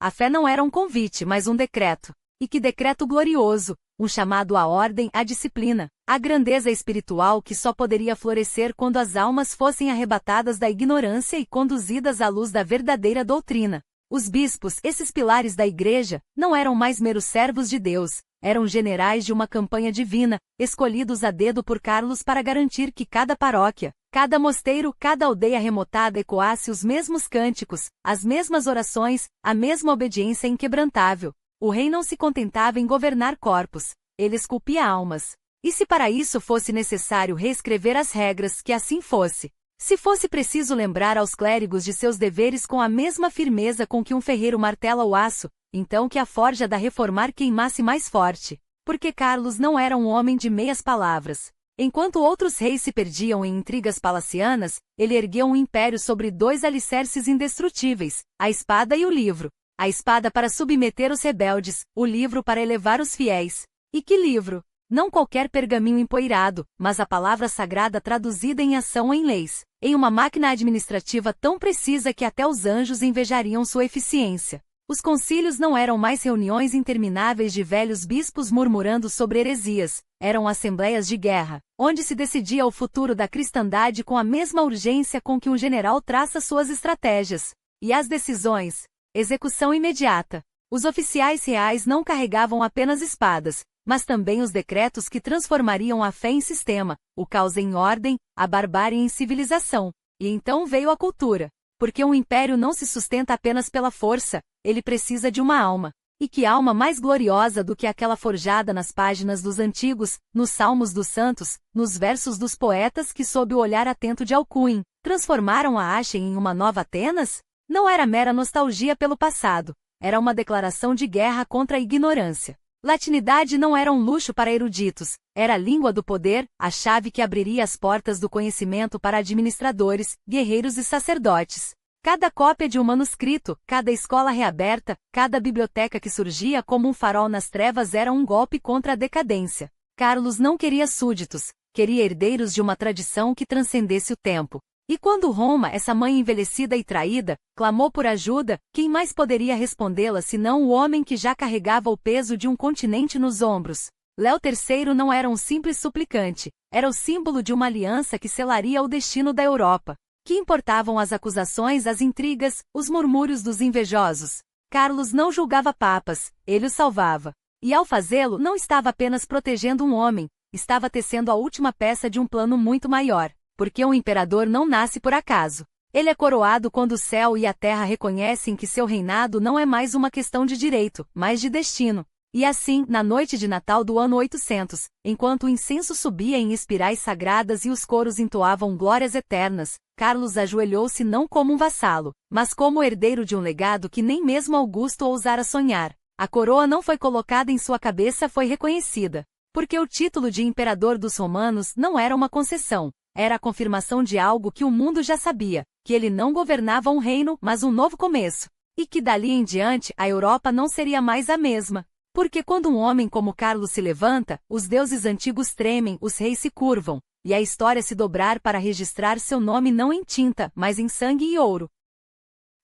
A fé não era um convite, mas um decreto. E que decreto glorioso, um chamado à ordem, à disciplina, à grandeza espiritual que só poderia florescer quando as almas fossem arrebatadas da ignorância e conduzidas à luz da verdadeira doutrina. Os bispos, esses pilares da igreja, não eram mais meros servos de Deus, eram generais de uma campanha divina, escolhidos a dedo por Carlos para garantir que cada paróquia, cada mosteiro, cada aldeia remotada ecoasse os mesmos cânticos, as mesmas orações, a mesma obediência inquebrantável. O rei não se contentava em governar corpos, ele esculpia almas. E se para isso fosse necessário reescrever as regras, que assim fosse. Se fosse preciso lembrar aos clérigos de seus deveres com a mesma firmeza com que um ferreiro martela o aço, então que a forja da reformar queimasse mais forte. Porque Carlos não era um homem de meias palavras. Enquanto outros reis se perdiam em intrigas palacianas, ele ergueu um império sobre dois alicerces indestrutíveis, a espada e o livro. A espada para submeter os rebeldes, o livro para elevar os fiéis. E que livro? Não qualquer pergaminho empoeirado, mas a palavra sagrada traduzida em ação ou em leis, em uma máquina administrativa tão precisa que até os anjos invejariam sua eficiência. Os concílios não eram mais reuniões intermináveis de velhos bispos murmurando sobre heresias, eram assembleias de guerra, onde se decidia o futuro da cristandade com a mesma urgência com que um general traça suas estratégias. E as decisões? Execução imediata. Os oficiais reais não carregavam apenas espadas, mas também os decretos que transformariam a fé em sistema, o caos em ordem, a barbárie em civilização. E então veio a cultura. Porque um império não se sustenta apenas pela força, ele precisa de uma alma. E que alma mais gloriosa do que aquela forjada nas páginas dos antigos, nos salmos dos santos, nos versos dos poetas que sob o olhar atento de Alcuin, transformaram a Áchen em uma nova Atenas? Não era mera nostalgia pelo passado, era uma declaração de guerra contra a ignorância. Latinidade não era um luxo para eruditos, era a língua do poder, a chave que abriria as portas do conhecimento para administradores, guerreiros e sacerdotes. Cada cópia de um manuscrito, cada escola reaberta, cada biblioteca que surgia como um farol nas trevas era um golpe contra a decadência. Carlos não queria súditos, queria herdeiros de uma tradição que transcendesse o tempo. E quando Roma, essa mãe envelhecida e traída, clamou por ajuda, quem mais poderia respondê-la senão o homem que já carregava o peso de um continente nos ombros? Léo III não era um simples suplicante, era o símbolo de uma aliança que selaria o destino da Europa. Que importavam as acusações, as intrigas, os murmúrios dos invejosos? Carlos não julgava papas, ele os salvava. E ao fazê-lo não estava apenas protegendo um homem, estava tecendo a última peça de um plano muito maior. Porque um imperador não nasce por acaso. Ele é coroado quando o céu e a terra reconhecem que seu reinado não é mais uma questão de direito, mas de destino. E assim, na noite de Natal do ano 800, enquanto o incenso subia em espirais sagradas e os coros entoavam glórias eternas, Carlos ajoelhou-se não como um vassalo, mas como herdeiro de um legado que nem mesmo Augusto ousara sonhar. A coroa não foi colocada em sua cabeça, foi reconhecida. Porque o título de imperador dos romanos não era uma concessão. Era a confirmação de algo que o mundo já sabia, que ele não governava um reino, mas um novo começo. E que dali em diante a Europa não seria mais a mesma. Porque quando um homem como Carlos se levanta, os deuses antigos tremem, os reis se curvam, e a história se dobrar para registrar seu nome não em tinta, mas em sangue e ouro.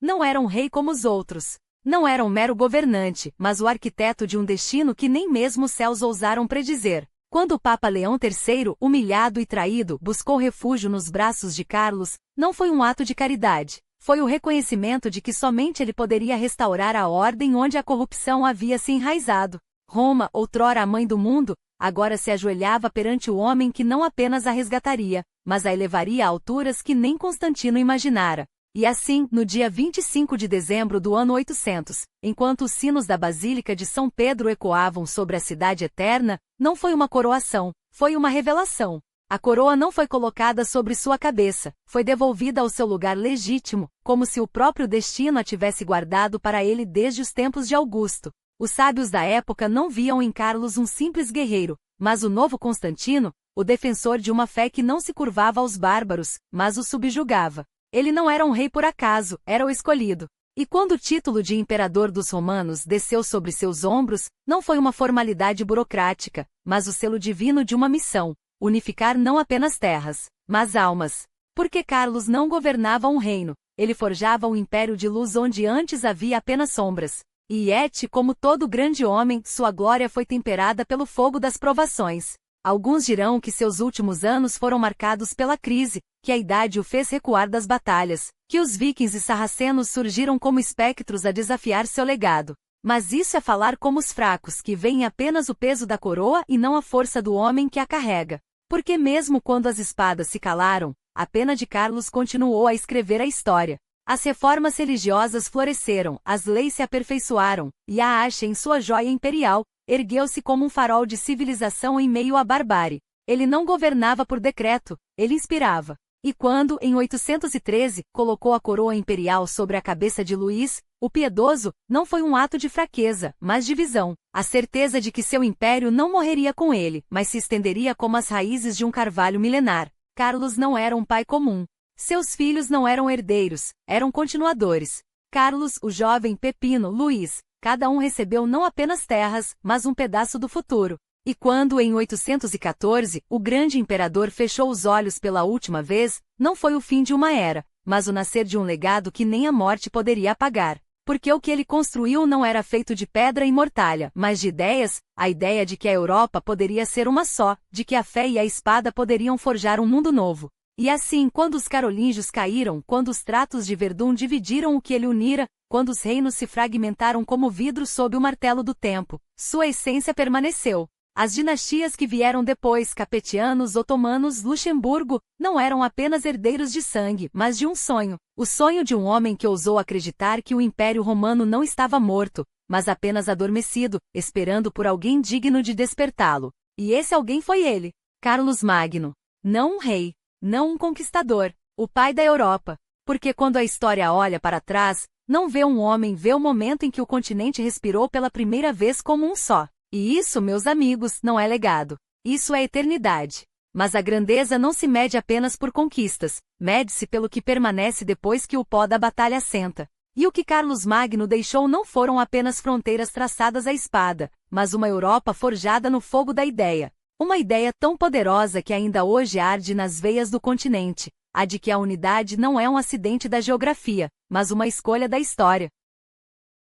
Não era um rei como os outros. Não era um mero governante, mas o arquiteto de um destino que nem mesmo os céus ousaram predizer. Quando o Papa Leão III, humilhado e traído, buscou refúgio nos braços de Carlos, não foi um ato de caridade. Foi o reconhecimento de que somente ele poderia restaurar a ordem onde a corrupção havia se enraizado. Roma, outrora a mãe do mundo, agora se ajoelhava perante o homem que não apenas a resgataria, mas a elevaria a alturas que nem Constantino imaginara. E assim, no dia 25 de dezembro do ano 800, enquanto os sinos da Basílica de São Pedro ecoavam sobre a cidade eterna, não foi uma coroação, foi uma revelação. A coroa não foi colocada sobre sua cabeça, foi devolvida ao seu lugar legítimo, como se o próprio destino a tivesse guardado para ele desde os tempos de Augusto. Os sábios da época não viam em Carlos um simples guerreiro, mas o novo Constantino, o defensor de uma fé que não se curvava aos bárbaros, mas os subjugava. Ele não era um rei por acaso, era o escolhido. E quando o título de imperador dos romanos desceu sobre seus ombros, não foi uma formalidade burocrática, mas o selo divino de uma missão: unificar não apenas terras, mas almas. Porque Carlos não governava um reino, ele forjava um império de luz onde antes havia apenas sombras. E como todo grande homem, sua glória foi temperada pelo fogo das provações. Alguns dirão que seus últimos anos foram marcados pela crise, que a idade o fez recuar das batalhas, que os vikings e sarracenos surgiram como espectros a desafiar seu legado. Mas isso é falar como os fracos que veem apenas o peso da coroa e não a força do homem que a carrega. Porque mesmo quando as espadas se calaram, a pena de Carlos continuou a escrever a história. As reformas religiosas floresceram, as leis se aperfeiçoaram, e a Hache em sua joia imperial, ergueu-se como um farol de civilização em meio à barbárie. Ele não governava por decreto, ele inspirava. E quando, em 813, colocou a coroa imperial sobre a cabeça de Luís, o Piedoso, não foi um ato de fraqueza, mas de visão. A certeza de que seu império não morreria com ele, mas se estenderia como as raízes de um carvalho milenar. Carlos não era um pai comum. Seus filhos não eram herdeiros, eram continuadores. Carlos, o jovem Pepino, Luís, cada um recebeu não apenas terras, mas um pedaço do futuro. E quando, em 814, o grande imperador fechou os olhos pela última vez, não foi o fim de uma era, mas o nascer de um legado que nem a morte poderia apagar. Porque o que ele construiu não era feito de pedra e mortalha, mas de ideias, a ideia de que a Europa poderia ser uma só, de que a fé e a espada poderiam forjar um mundo novo. E assim, quando os carolíngios caíram, quando os tratos de Verdun dividiram o que ele unira, quando os reinos se fragmentaram como vidro sob o martelo do tempo, sua essência permaneceu. As dinastias que vieram depois, capetianos, otomanos, Luxemburgo, não eram apenas herdeiros de sangue, mas de um sonho. O sonho de um homem que ousou acreditar que o Império Romano não estava morto, mas apenas adormecido, esperando por alguém digno de despertá-lo. E esse alguém foi ele, Carlos Magno. Não um rei, não um conquistador, o pai da Europa. Porque quando a história olha para trás, não vê um homem, vê o momento em que o continente respirou pela primeira vez como um só. E isso, meus amigos, não é legado. Isso é eternidade. Mas a grandeza não se mede apenas por conquistas, mede-se pelo que permanece depois que o pó da batalha assenta. E o que Carlos Magno deixou não foram apenas fronteiras traçadas à espada, mas uma Europa forjada no fogo da ideia. Uma ideia tão poderosa que ainda hoje arde nas veias do continente, a de que a unidade não é um acidente da geografia, mas uma escolha da história.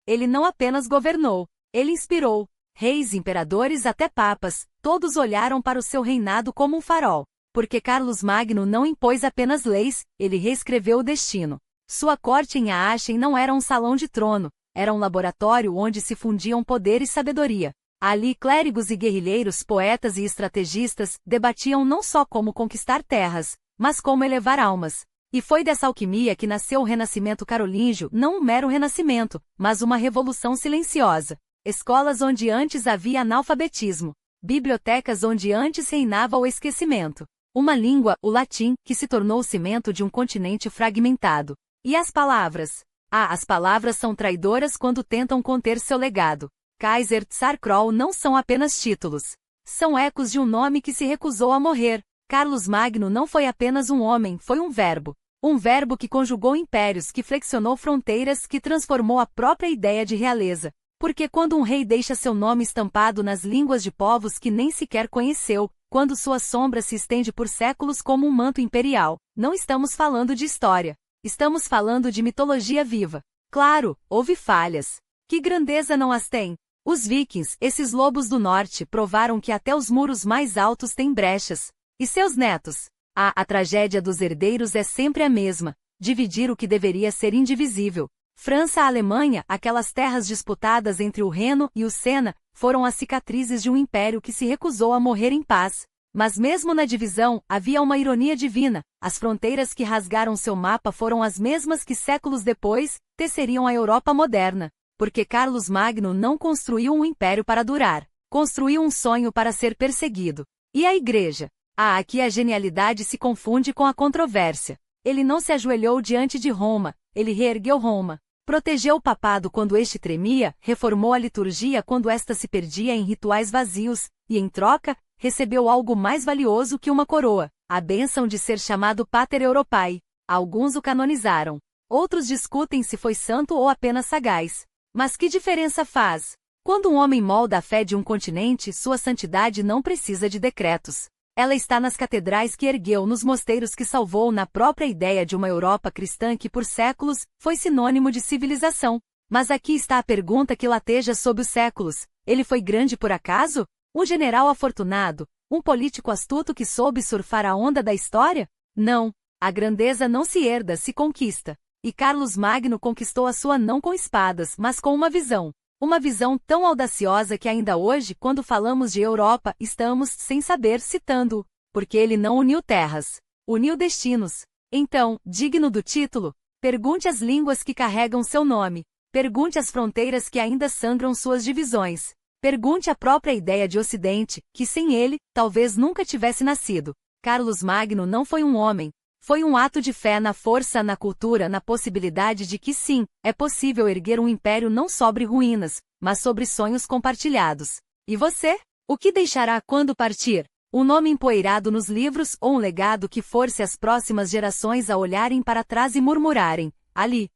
Ele não apenas governou, ele inspirou. Reis, imperadores até papas, todos olharam para o seu reinado como um farol. Porque Carlos Magno não impôs apenas leis, ele reescreveu o destino. Sua corte em Aachen não era um salão de trono, era um laboratório onde se fundiam poder e sabedoria. Ali clérigos e guerrilheiros, poetas e estrategistas, debatiam não só como conquistar terras, mas como elevar almas. E foi dessa alquimia que nasceu o renascimento carolíngio, não um mero renascimento, mas uma revolução silenciosa. Escolas onde antes havia analfabetismo. Bibliotecas onde antes reinava o esquecimento. Uma língua, o latim, que se tornou o cimento de um continente fragmentado. E as palavras? As palavras são traidoras quando tentam conter seu legado. Kaiser, Tsar, Kroll não são apenas títulos. São ecos de um nome que se recusou a morrer. Carlos Magno não foi apenas um homem, foi um verbo. Um verbo que conjugou impérios, que flexionou fronteiras, que transformou a própria ideia de realeza. Porque quando um rei deixa seu nome estampado nas línguas de povos que nem sequer conheceu, quando sua sombra se estende por séculos como um manto imperial, não estamos falando de história. Estamos falando de mitologia viva. Claro, houve falhas. Que grandeza não as tem? Os vikings, esses lobos do norte, provaram que até os muros mais altos têm brechas. E seus netos? A tragédia dos herdeiros é sempre a mesma: dividir o que deveria ser indivisível. França-Alemanha, aquelas terras disputadas entre o Reno e o Sena, foram as cicatrizes de um império que se recusou a morrer em paz. Mas mesmo na divisão, havia uma ironia divina: as fronteiras que rasgaram seu mapa foram as mesmas que séculos depois teceriam a Europa moderna. Porque Carlos Magno não construiu um império para durar, construiu um sonho para ser perseguido. E a Igreja? Aqui a genialidade se confunde com a controvérsia. Ele não se ajoelhou diante de Roma, ele reergueu Roma. Protegeu o papado quando este tremia, reformou a liturgia quando esta se perdia em rituais vazios, e em troca, recebeu algo mais valioso que uma coroa: a bênção de ser chamado Pater Europae. Alguns o canonizaram. Outros discutem se foi santo ou apenas sagaz. Mas que diferença faz? Quando um homem molda a fé de um continente, sua santidade não precisa de decretos. Ela está nas catedrais que ergueu, nos mosteiros que salvou, na própria ideia de uma Europa cristã que por séculos foi sinônimo de civilização. Mas aqui está a pergunta que lateja sob os séculos: ele foi grande por acaso? Um general afortunado? Um político astuto que soube surfar a onda da história? Não. A grandeza não se herda, se conquista. E Carlos Magno conquistou a sua não com espadas, mas com uma visão. Uma visão tão audaciosa que ainda hoje, quando falamos de Europa, estamos, sem saber, citando-o. Porque ele não uniu terras, uniu destinos. Então, digno do título, pergunte às línguas que carregam seu nome. Pergunte às fronteiras que ainda sangram suas divisões. Pergunte à própria ideia de Ocidente, que sem ele, talvez nunca tivesse nascido. Carlos Magno não foi um homem. Foi um ato de fé na força, na cultura, na possibilidade de que sim, é possível erguer um império não sobre ruínas, mas sobre sonhos compartilhados. E você? O que deixará quando partir? Um nome empoeirado nos livros ou um legado que force as próximas gerações a olharem para trás e murmurarem: ali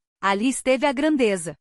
esteve a grandeza.